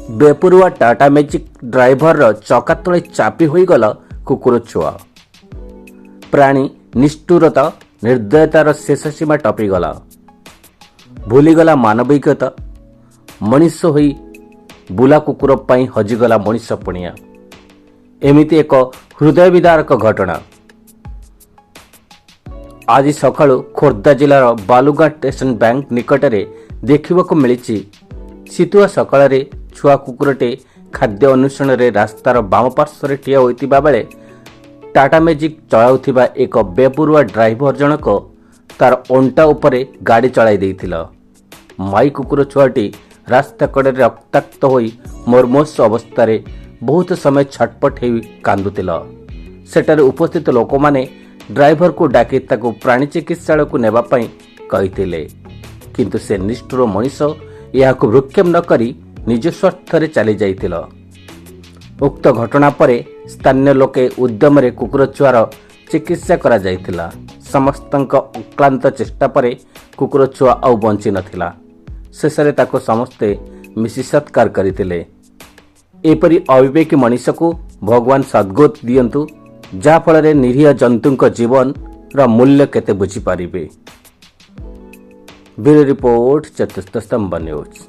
बेपरुआ Tata magic driver चका तले चापी होईगला कुकुर छुआ। प्राणी निष्ठुरता निर्दयतार शेष सीमा टपीगला। भूलीगला मानविकता। मनीष होई बुला कुकुर पाई हजिगला मनीष पुणिया। एमिति एक हृदय विदारक घटना आज सकाळु खोर्धा जिलार बालुगाँ स्टेशन बैंक निकटरे देखिबाकू मिलिछि। शीतुआ सकाळे छुआ कुकुरटे खाद्य अन्वेषण रे रास्तार बाम पार्श्व ठिया होइतिबा बेले टाटा मैजिक चलाउथिबा एक बेपरुआ ड्राइवर जनक तार अंटा उपरे गाड़ी चलाई देइथिला। माई कुकुर छुआटी रास्ता कड़े रक्ताक्त होई मर्मोस अवस्था बहुत समय छटपट हो कांदुतिला। सेठारे उपस्थित लोक माने ड्राइवर को डाकी ताको प्राणी चिकित्सालय को नेबा पई कहिथिले, किंतु से निष्ठुर मनीष याकु भ्रुक्षेप न करी निज स्वार्थरे चली जाइथिला। उक्त घटना परे स्थानीय लोके उद्यम रे कुकुर छुआर चिकित्सा करा जाइथिला। समस्तଙ୍କ अक्लांत चेष्टा परे कुकुर छुआ आउ बंची नथिला। शेषरे ताको समस्ते मिसी सत्कार करिथिले। एपरी अविवेकी मनीष को भगवान सद्गति दियंतु, जा फल निरीह जंतुंक जीवन रा मूल्य केते बुझी पारिबे। ब्यूरो रिपोर्ट चतुर्थ स्तंभ न्यूज।